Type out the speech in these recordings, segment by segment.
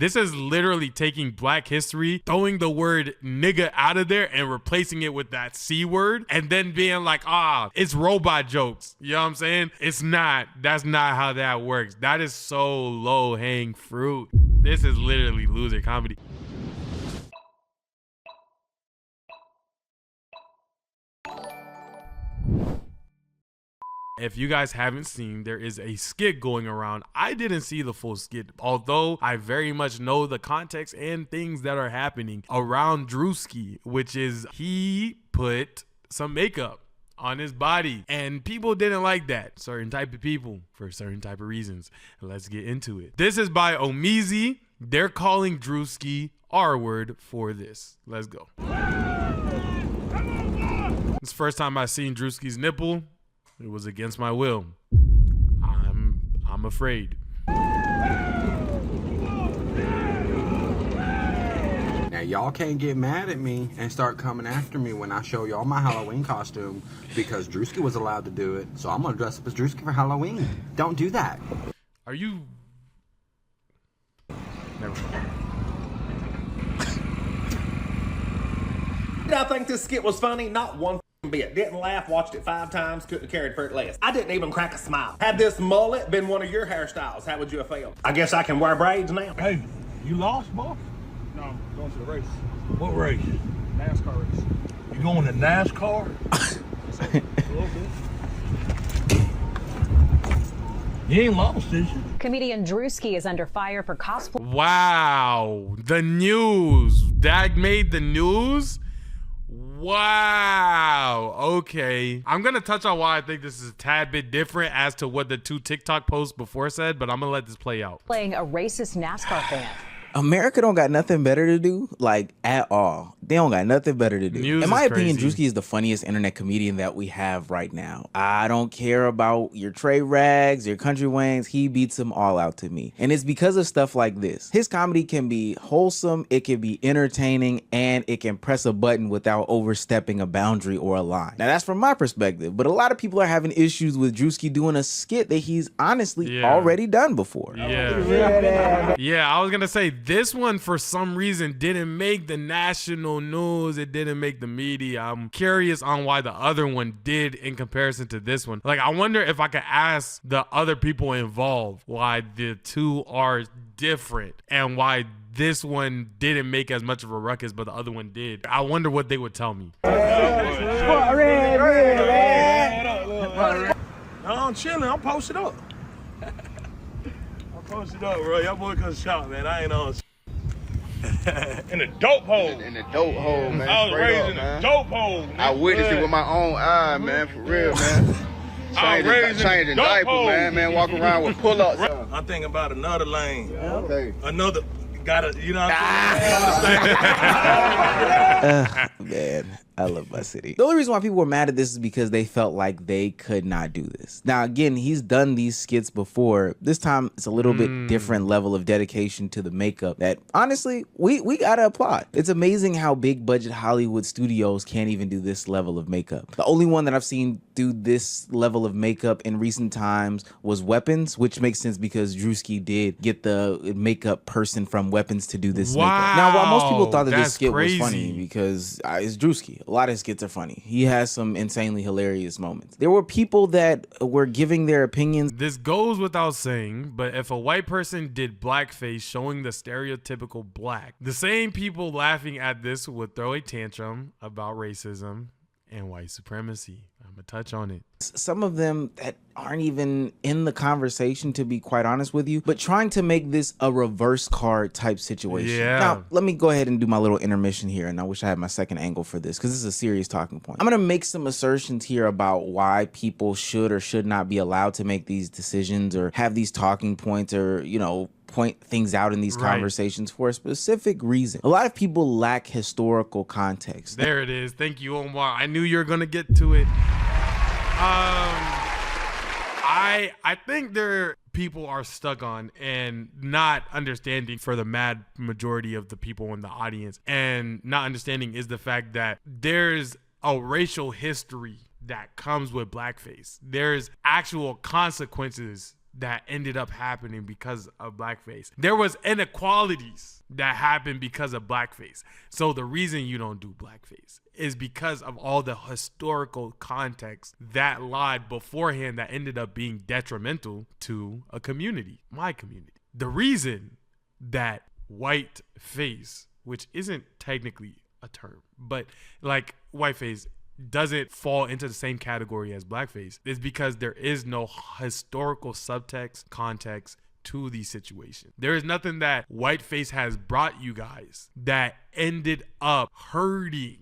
This is literally taking Black history, throwing the word nigga out of there and replacing it with that C word, and then being like, it's robot jokes. You know what I'm saying? It's not. That's not how that works. That is so low hanging fruit. This is literally loser comedy. If you guys haven't seen, there is a skit going around. I didn't see the full skit, although I very much know the context and things that are happening around Druski, which is he put some makeup on his body and people didn't like that. Certain type of people for certain type of reasons. Let's get into it. This is by Ohmeezzy. They're calling Druski R-word for this. Let's go. It's the first time I've seen Druski's nipple. It was against my will. I'm afraid. Now y'all can't get mad at me and start coming after me when I show y'all my Halloween costume because Druski was allowed to do it. So I'm gonna dress up as Druski for Halloween. Don't do that. Are you? Never mind. Did I think this skit was funny? Not one bit. Didn't laugh, watched it 5 times, couldn't have carried for it less. I didn't even crack a smile. Had this mullet been one of your hairstyles, how would you have felt? I guess I can wear braids now. Hey, you lost, boss? No, I'm going to the race. What race? NASCAR race. You going to NASCAR? A little bit. You ain't lost, did you? Comedian Druski is under fire for cosplay. Wow, the news. That made the news? Wow. Okay. I'm going to touch on why I think this is a tad bit different as to what the 2 TikTok posts before said, but I'm going to let this play out. Playing a racist NASCAR fan. America don't got nothing better to do, like, at all. They don't got nothing better to do. News In my is opinion, crazy. Druski is the funniest internet comedian that we have right now. I don't care about your Trey Rags, your Country Wangs. He beats them all out to me. And it's because of stuff like this. His comedy can be wholesome, it can be entertaining, and it can press a button without overstepping a boundary or a line. Now, that's from my perspective, but a lot of people are having issues with Druski doing a skit that he's honestly already done before. Yeah, I was going to say, this one, for some reason, didn't make the national news. It didn't make the media. I'm curious on why the other one did in comparison to this one. Like, I wonder if I could ask the other people involved why the 2 are different and why this one didn't make as much of a ruckus, but the other one did. I wonder what they would tell me. No, I'm chilling. I'm posted up. I'm posted up, bro. Y'all boy come shop, man. I ain't on. In the dope hole. In the dope hole, man. I was Straight raised up, in the man. dope hole. Man. I witnessed it with my own eye, man. For real, man. Changing diapers, man. Walking around with pull-ups. I'm thinking about another lane. Okay. Another. Gotta, you know what I'm saying? Man, I love my city. The only reason why people were mad at this is because they felt like they could not do this. Now, again, he's done these skits before. This time, it's a little bit different level of dedication to the makeup that, honestly, we gotta applaud. It's amazing how big budget Hollywood studios can't even do this level of makeup. The only one that I've seen do this level of makeup in recent times was Weapons, which makes sense because Druski did get the makeup person from Weapons to do this makeup. Now, while most people thought that this skit was funny because it's Druski, a lot of his skits are funny. He has some insanely hilarious moments. There were people that were giving their opinions. This goes without saying, but if a white person did blackface showing the stereotypical black, the same people laughing at this would throw a tantrum about racism and white supremacy. I'm gonna touch on it. Some of them that aren't even in the conversation, to be quite honest with you, but trying to make this a reverse card type situation. Yeah. Now, let me go ahead and do my little intermission here, and I wish I had my second angle for this because this is a serious talking point. I'm gonna make some assertions here about why people should or should not be allowed to make these decisions or have these talking points or, you know, point things out in these conversations for a specific reason. A lot of people lack historical context. There it is. Thank you, Omar. I knew you were gonna get to it. I think people are stuck on and not understanding for the mad majority of the people in the audience, and not understanding is the fact that there's a racial history that comes with blackface. There's actual consequences that ended up happening because of blackface. There was inequalities that happened because of blackface. So the reason you don't do blackface is because of all the historical context that lied beforehand that ended up being detrimental to a community, my community. The reason that white face, which isn't technically a term, but like whiteface doesn't fall into the same category as blackface, is because there is no historical subtext, context to these situations. There is nothing that whiteface has brought you guys that ended up hurting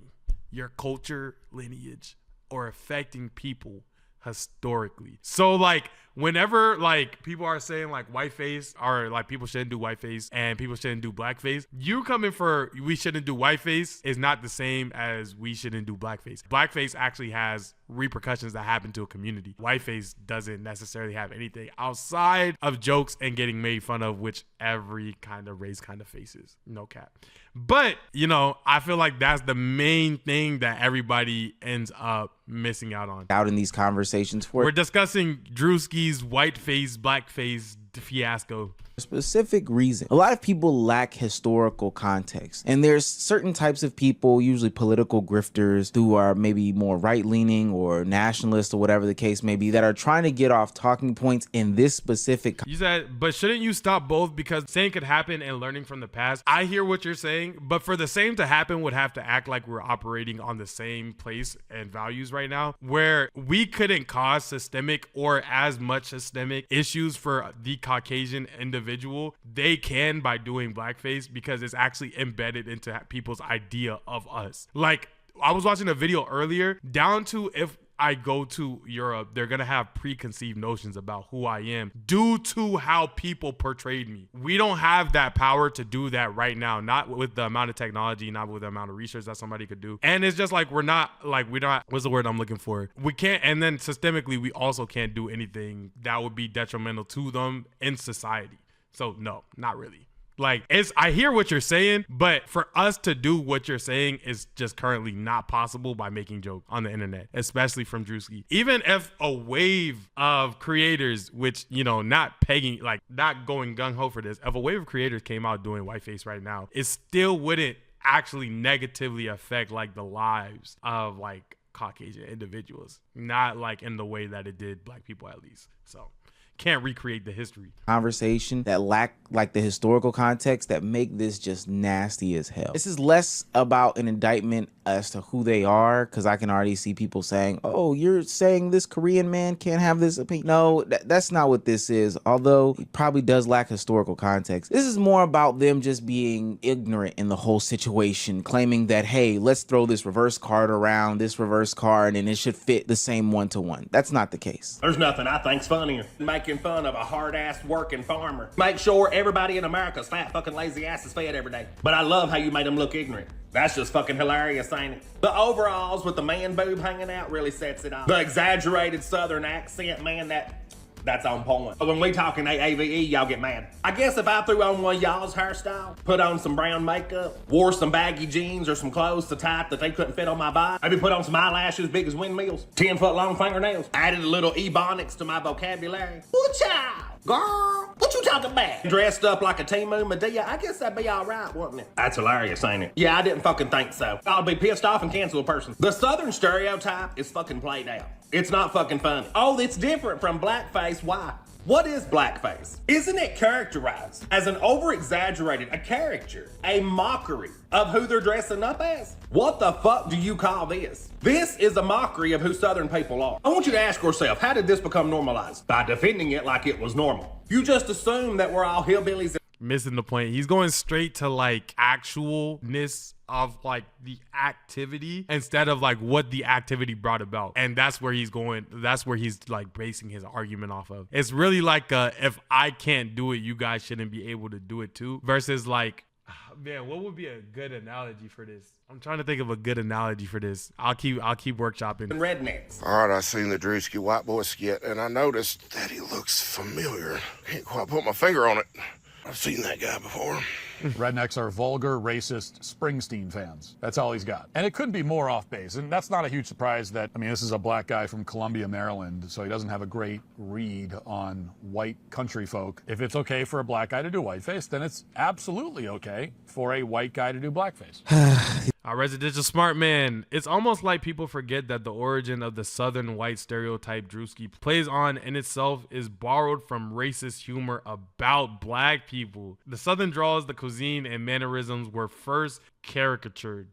your culture, lineage, or affecting people historically. So like whenever like people are saying like whiteface or like people shouldn't do whiteface and people shouldn't do blackface, you coming for we shouldn't do whiteface is not the same as we shouldn't do blackface. Blackface actually has repercussions that happen to a community. Whiteface doesn't necessarily have anything outside of jokes and getting made fun of, which every kind of race kind of faces. No cap. But, you know, I feel like that's the main thing that everybody ends up missing out on. Out in these conversations We're discussing Druski's whiteface, blackface fiasco. Specific reason. A lot of people lack historical context, and there's certain types of people, usually political grifters, who are maybe more right-leaning or nationalist or whatever the case may be, that are trying to get off talking points in this specific. You said, but shouldn't you stop both? Because same could happen and learning from the past. I hear what you're saying, but for the same to happen would have to act like we're operating on the same place and values right now, where we couldn't cause systemic or as much systemic issues for the Caucasian individual. They can by doing blackface because it's actually embedded into people's idea of us. Like I was watching a video earlier, down to if I go to Europe, they're gonna have preconceived notions about who I am due to how people portrayed me. We don't have that power to do that right now, not with the amount of technology, not with the amount of research that somebody could do. And it's just like we're not, what's the word I'm looking for? We can't, and then systemically, we also can't do anything that would be detrimental to them in society. So no, not really. Like I hear what you're saying, but for us to do what you're saying is just currently not possible by making jokes on the internet, especially from Druski. Even if a wave of creators, which, you know, not pegging, like not going gung-ho for this, if a wave of creators came out doing whiteface right now, it still wouldn't actually negatively affect like the lives of like Caucasian individuals, not like in the way that it did black people at least. So can't recreate the history. Conversation that lack like the historical context that make this just nasty as hell. This is less about an indictment as to who they are, because I can already see people saying, oh, you're saying this Korean man can't have this opinion. No, that's not what this is, although it probably does lack historical context. This is more about them just being ignorant in the whole situation, claiming that, hey, let's throw this reverse card around, this reverse card, and it should fit the same one-to-one. That's not the case. There's nothing I think's funnier than making fun of a hard-ass working farmer. Make sure everybody in America's fat fucking lazy ass is fed every day. But I love how you made them look ignorant. That's just fucking hilarious, ain't it? The overalls with the man boob hanging out really sets it off. The exaggerated southern accent, man, that's on point. But when we talking AAVE, y'all get mad. I guess if I threw on one of y'all's hairstyle, put on some brown makeup, wore some baggy jeans or some clothes so tight that they couldn't fit on my body, maybe put on some eyelashes big as windmills, 10-foot long fingernails, added a little ebonics to my vocabulary. Ooh, child, girl, what you talking about? Dressed up like a Timu Medea, I guess that'd be all right, wouldn't it? That's hilarious, ain't it? Yeah, I didn't fucking think so. I'll be pissed off and cancel a person. The southern stereotype is fucking played out. It's not fucking funny. Oh, it's different from blackface. Why? What is blackface? Isn't it characterized as an over-exaggerated, a caricature, a mockery of who they're dressing up as? What the fuck do you call this? This is a mockery of who Southern people are. I want you to ask yourself, how did this become normalized? By defending it like it was normal. You just assume that we're all hillbillies. Missing the point. He's going straight to like actualness of like the activity instead of like what the activity brought about. And that's where he's going. That's where he's like basing his argument off of. It's really like if I can't do it, you guys shouldn't be able to do it too. Versus like, man, what would be a good analogy for this? I'm trying to think of a good analogy for this. I'll keep workshopping. Rednecks. All right, I seen the Druski white boy skit, and I noticed that he looks familiar. Can't quite put my finger on it. I've seen that guy before. Rednecks are vulgar, racist Springsteen fans. That's all he's got. And it couldn't be more off base. And that's not a huge surprise that, I mean, this is a black guy from Columbia, Maryland, so he doesn't have a great read on white country folk. If it's okay for a black guy to do whiteface, then it's absolutely okay for a white guy to do blackface. Our residential smart man. It's almost like people forget that the origin of the southern white stereotype Druski plays on in itself is borrowed from racist humor about black people. The southern draws, the cuisine, and mannerisms were first caricatured.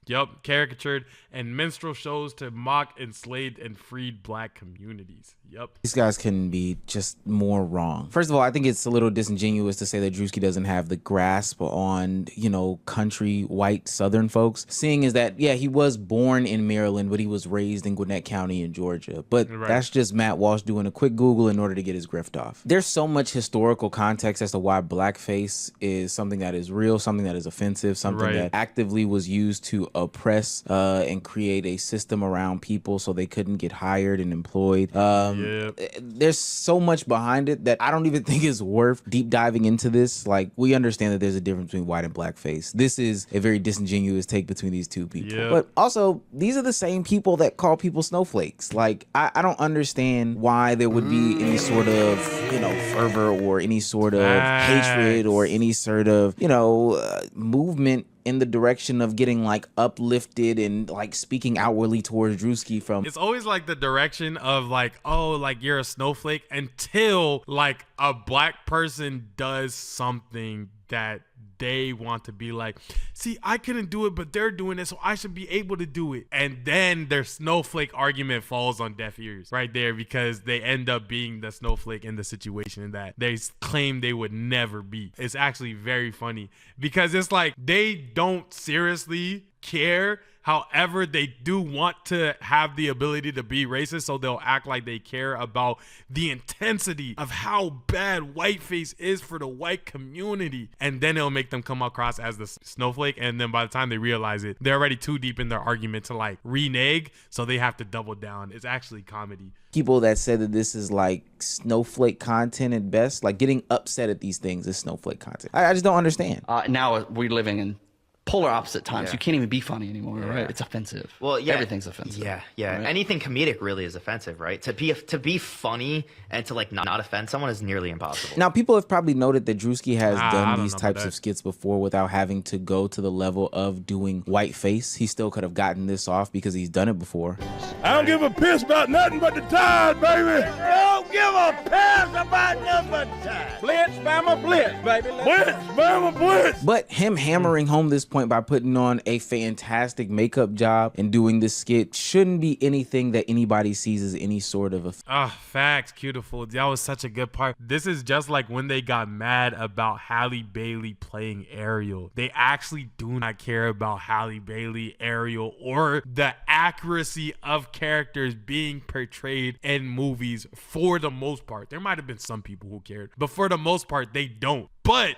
Yup, caricatured and minstrel shows to mock enslaved and freed black communities. Yup. These guys can be just more wrong. First of all, I think it's a little disingenuous to say that Druski doesn't have the grasp on, you know, country white southern folks. Seeing is that, yeah, he was born in Maryland, but he was raised in Gwinnett County in Georgia. But that's just Matt Walsh doing a quick Google in order to get his grift off. There's so much historical context as to why blackface is something that is real, something that is offensive, something that actively was used to oppress and create a system around people so they couldn't get hired and employed. There's so much behind it that I don't even think is worth deep diving into this. Like, we understand that there's a difference between white and blackface. This is a very disingenuous take between these two people. But also, these are the same people that call people snowflakes. Like, I don't understand why there would be any sort of, you know, fervor or any sort of hatred or any sort of, you know, movement in the direction of getting like uplifted and like speaking outwardly towards Druski from. It's always like the direction of like, oh, like you're a snowflake, until like a black person does something that they want to be like, see, I couldn't do it, but they're doing it, so I should be able to do it. And then their snowflake argument falls on deaf ears right there, because they end up being the snowflake in the situation that they claim they would never be. It's actually very funny because it's like they don't seriously care. However, they do want to have the ability to be racist, so they'll act like they care about the intensity of how bad whiteface is for the white community. And then it'll make them come across as the snowflake. And then by the time they realize it, they're already too deep in their argument to like renege, so they have to double down. It's actually comedy. People that said that this is like snowflake content at best, like getting upset at these things is snowflake content. I just don't understand. Now we're living in polar opposite times. You can't even be funny anymore, right? It's offensive. Well, yeah, everything's offensive. Yeah. Right? Anything comedic really is offensive, right? To be funny and to like not offend someone is nearly impossible. Now, people have probably noted that Druski has done these types of skits before without having to go to the level of doing whiteface. He still could have gotten this off because he's done it before. I don't give a piss about nothing but the Tide, baby. Don't give a piss about nothing but Tide. Blitz, Bama, blitz, baby. Blitz, Bama, blitz. But him hammering home this point by putting on a fantastic makeup job and doing this skit shouldn't be anything that anybody sees as any sort of a facts, Cutiful. That was such a good part. This is just like when they got mad about Halle Bailey playing Ariel. They actually do not care about Halle Bailey, Ariel, or the accuracy of characters being portrayed in movies for the most part. There might have been some people who cared, but for the most part, they don't. But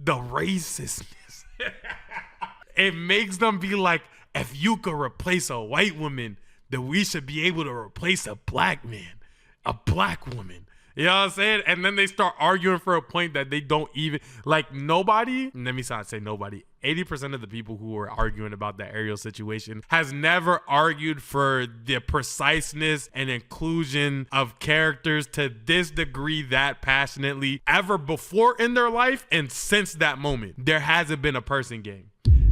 the racistness. It makes them be like, if you could replace a white woman, then we should be able to replace a black man, a black woman. You know what I'm saying? And then they start arguing for a point that they don't even, like, nobody, let me not say nobody, 80% of the people who are arguing about the Ariel situation has never argued for the preciseness and inclusion of characters to this degree that passionately ever before in their life. And since that moment, there hasn't been a person gang.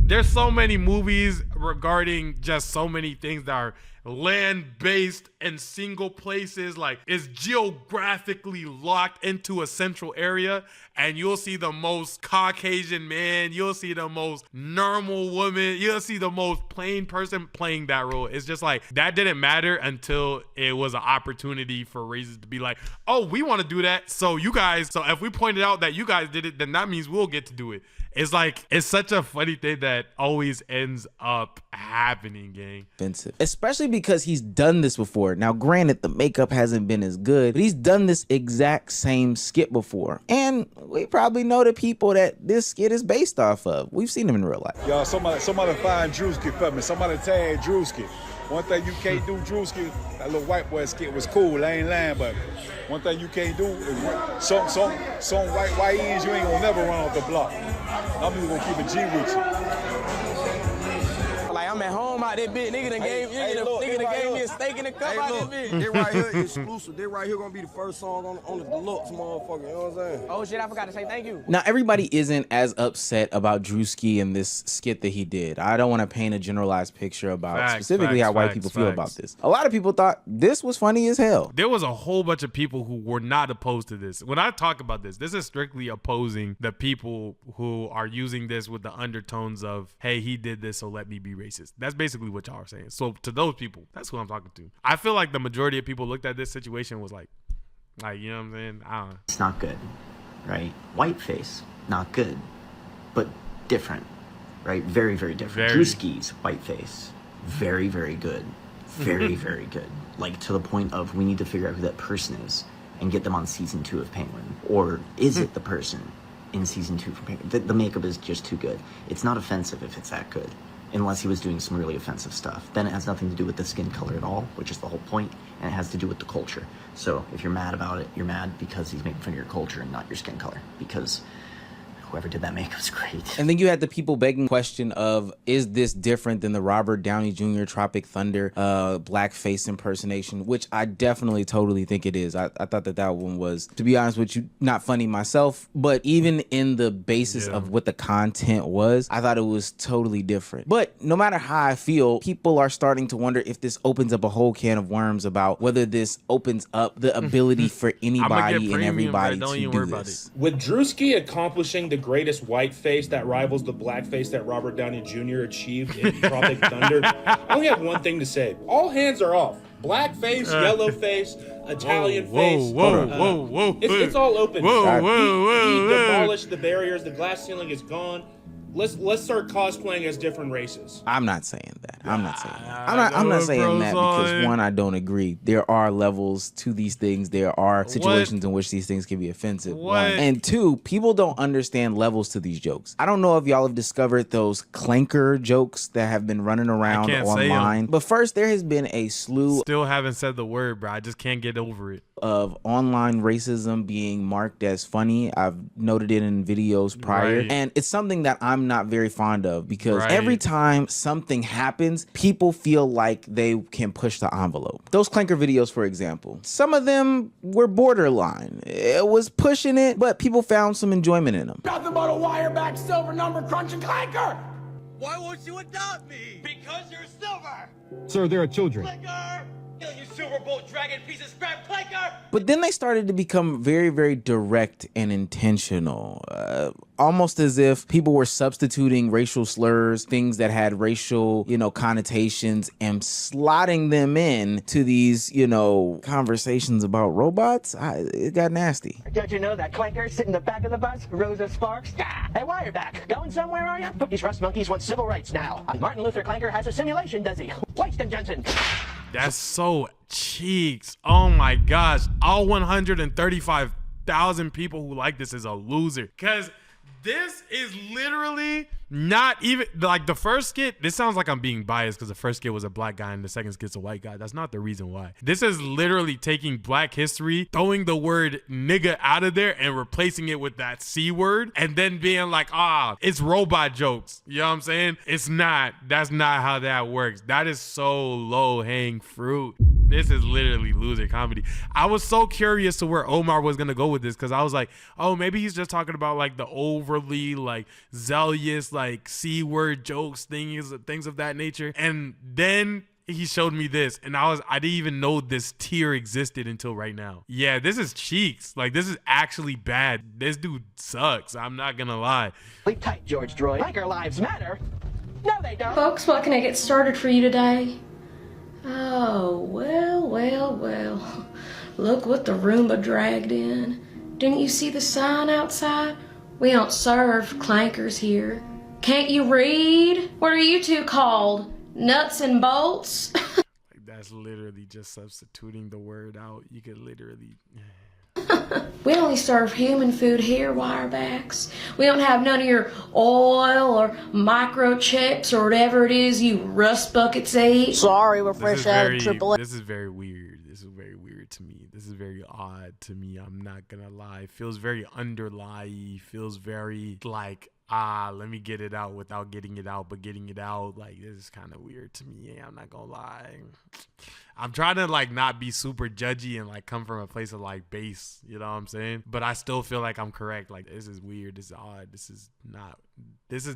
There's so many movies regarding just so many things that are land-based and single places, like it's geographically locked into a central area, and you'll see the most Caucasian man, you'll see the most normal woman, you'll see the most plain person playing that role. It's just like, that didn't matter until it was an opportunity for races to be like, oh, we want to do that, so if we pointed out that you guys did it, then that means we'll get to do it. It's like, it's such a funny thing that always ends up happening, gang. Offensive. Especially because he's done this before. Now, granted, the makeup hasn't been as good, but he's done this exact same skit before. And we probably know the people that this skit is based off of. We've seen him in real life. Y'all, somebody find Druski for me. Somebody tag Druski. One thing you can't do, Druski, that little white boy skit was cool. I ain't lying, but one thing you can't do is some white ends you ain't gonna never run off the block. I'm just gonna keep a G with you. Like I'm at home out there, bitch. Nigga done gave me a steak in the cup out there, bitch. This right here exclusive. This right here gonna be the first song on the deluxe, motherfucker. You know what I'm saying? Oh shit, I forgot to say thank you. Now, everybody isn't as upset about Druski and this skit that he did. I don't want to paint a generalized picture about specifically how white people feel about this. A lot of people thought this was funny as hell. There was a whole bunch of people who were not opposed to this. When I talk about this, this is strictly opposing the people who are using this with the undertones of, hey, he did this, so let me be racist. That's basically what y'all are saying. So to those people, that's who I'm talking to. I feel like the majority of people looked at this situation was like, you know what I'm saying? I don't know. It's not good, right? Whiteface, not good, but different, right? Very, very different. Druski's whiteface, very, very good. Very, very good. Like to the point of we need to figure out who that person is and get them on season 2 of Penguin. Or is it the person in season 2 from Penguin? The makeup is just too good. It's not offensive if it's that good. Unless he was doing some really offensive stuff. Then it has nothing to do with the skin color at all, which is the whole point, and it has to do with the culture. So if you're mad about it, you're mad because he's making fun of your culture and not your skin color, because whoever did that makeup was great. And then you had the people begging question of, is this different than the Robert Downey Jr. Tropic Thunder blackface impersonation, which I definitely totally think it is. I thought that one was, to be honest with you, not funny myself, but even in the basis of what the content was, I thought it was totally different. But no matter how I feel, people are starting to wonder if this opens up a whole can of worms about whether this opens up the ability for anybody and everybody to do this. With Druski accomplishing the greatest white face that rivals the black face that Robert Downey Jr. achieved in Tropic Thunder, I only have one thing to say. All hands are off. Black face, yellow face, Italian face. It's all open. He demolished the barriers. The glass ceiling is gone. Let's start cosplaying as different races. I'm not saying that. I'm not saying that because one, I don't agree. There are levels to these things. There are situations in which these things can be offensive. One. And two, people don't understand levels to these jokes. I don't know if y'all have discovered those clanker jokes that have been running around online. But first, there has been a slew. Still haven't said the word, bro. I just can't get over it. Of online racism being marked as funny. I've noted it in videos prior. And it's something that I'm not very fond of because every time something happens, people feel like they can push the envelope. Those clanker videos, for example, some of them were borderline. It was pushing it, but people found some enjoyment in them. Nothing but a wire-back silver number crunching clanker! Why won't you adopt me? Because you're silver! Sir, there are children. Clanker! Kill you silver bolt dragon piece of scrap clanker! But then they started to become very, very direct and intentional. Almost as if people were substituting racial slurs, things that had racial, connotations, and slotting them in to these, conversations about robots. It got nasty. Don't you know that clanker sitting in the back of the bus, Rosa Sparks? Hey, Wireback, going somewhere, are you? These rust monkeys want civil rights now. Martin Luther Clanker has a simulation, does he? Winston Johnson. That's so cheeks. Oh my gosh. All 135,000 people who like this is a loser. Because this is literally not even like the first skit. This sounds like I'm being biased because the first skit was a black guy and the second skit's a white guy. That's not the reason why. This is literally taking black history, throwing the word nigga out of there and replacing it with that C word and then being like, it's robot jokes. You know what I'm saying? It's not. That's not how that works. That is so low hanging fruit. This is literally loser comedy. I was so curious to where Omar was going to go with this because I was like, oh, maybe he's just talking about like the overly like zealous like C-word jokes, things of that nature. And then he showed me this and I didn't even know this tier existed until right now. Yeah, this is cheeks. Like this is actually bad. This dude sucks. I'm not going to lie. Sleep tight, George Droid. Like our lives matter. No, they don't. Folks, what can I get started for you today? Oh, well. Look what the Roomba dragged in. Didn't you see the sign outside? We don't serve clankers here. Can't you read? What are you two called? Nuts and bolts? That's literally just substituting the word out. You could literally... We only serve human food here, wirebacks. We don't have none of your oil or microchips or whatever it is you rust buckets eat. Sorry, we're fresh out of AAA. This is very weird. This is very weird to me. This is very odd to me. I'm not gonna lie. It feels very underlie. Feels very like, let me get it out without getting it out, but getting it out. Like, this is kind of weird to me. Yeah, I'm not gonna lie. I'm trying to like not be super judgy and like come from a place of like base, you know what I'm saying? But I still feel like I'm correct. Like, this is weird. This is odd. This is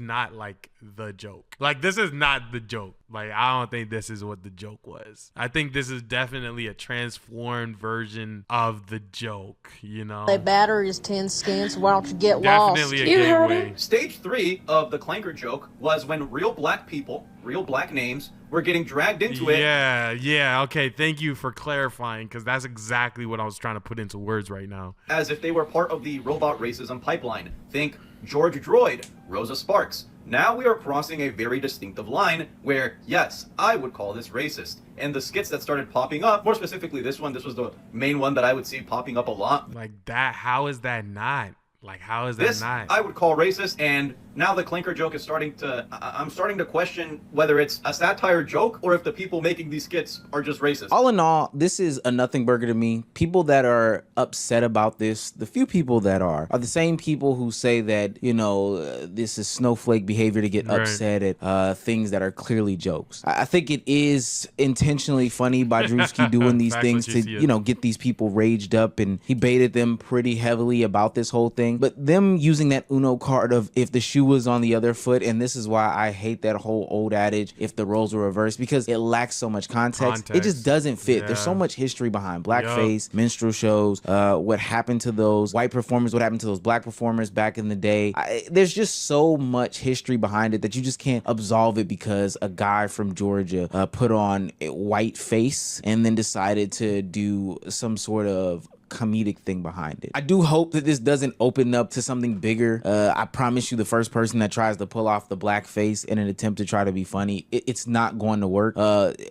not like the joke. Like, this is not the joke. Like, I don't think this is what the joke was. I think this is definitely a transformed version of the joke, you know? A battery is 10 skins. Why don't you get Definitely lost? a gateway. Stage 3 of the Clanker joke was when real black people, real black names, were getting dragged into it. Yeah. Okay, thank you for clarifying, because that's exactly what I was trying to put into words right now. As if they were part of the robot racism pipeline. Think George Droid, Rosa Sparks. Now we are crossing a very distinctive line where, yes, I would call this racist. And the skits that started popping up, more specifically this one, this was the main one that I would see popping up a lot. Like that, how is that not? Like, how is that This not? I would call racist, and now the Clanker joke is starting to, I'm starting to question whether it's a satire joke or if the people making these skits are just racist. All in all, this is a nothing burger to me. People that are upset about this, the few people that are the same people who say that, you know, this is snowflake behavior to get upset at things that are clearly jokes. I think it is intentionally funny by Druski doing these things to, you know, get these people raged up, and he baited them pretty heavily about this whole thing. But them using that Uno card of if the shoe was on the other foot, and this is why I hate that whole old adage, if the roles were reversed, because it lacks so much context. It just doesn't fit. There's so much history behind blackface, minstrel shows, what happened to those white performers, what happened to those black performers back in the day. There's just so much history behind it that you just can't absolve it because a guy from Georgia put on a white face and then decided to do some sort of comedic thing behind it. I do hope that this doesn't open up to something bigger. I promise you, the first person that tries to pull off the black face in an attempt to try to be funny, it's not going to work.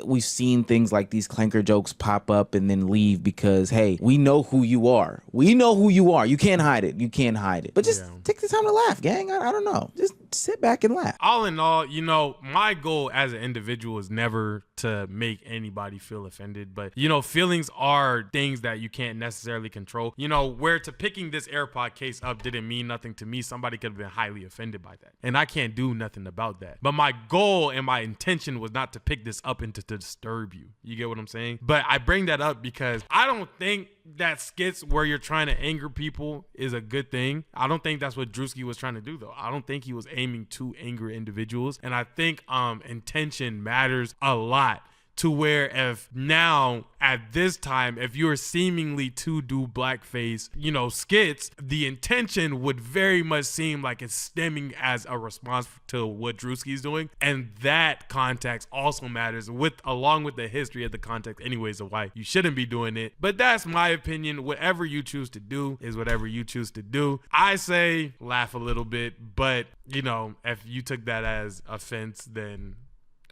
We've seen things like these Clanker jokes pop up and then leave because, hey, we know who you are. We know who you are. You can't hide it. You can't hide it. But just take the time to laugh, gang. I don't know. Just sit back and laugh. All in all, you know, my goal as an individual is never to make anybody feel offended, but, you know, feelings are things that you can't necessarily control. You know, where to picking this AirPod case up didn't mean nothing to me. Somebody could have been highly offended by that, and I can't do nothing about that. But my goal and my intention was not to pick this up and to disturb you. You get what I'm saying? But I bring that up because I don't think that skits where you're trying to anger people is a good thing. I don't think that's what Druski was trying to do, though. I don't think he was aiming to anger individuals, and I think intention matters a lot. To where if now at this time, if you're seemingly to do blackface, you know, skits, the intention would very much seem like it's stemming as a response to what Druski's doing. And that context also matters along with the history of the context anyways of why you shouldn't be doing it. But that's my opinion. Whatever you choose to do is whatever you choose to do. I say laugh a little bit, but you know, if you took that as offense, then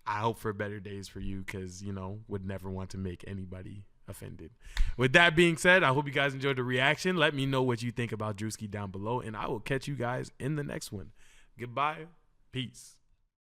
I hope for better days for you, because, you know, would never want to make anybody offended. With that being said, I hope you guys enjoyed the reaction. Let me know what you think about Druski down below, and I will catch you guys in the next one. Goodbye. Peace.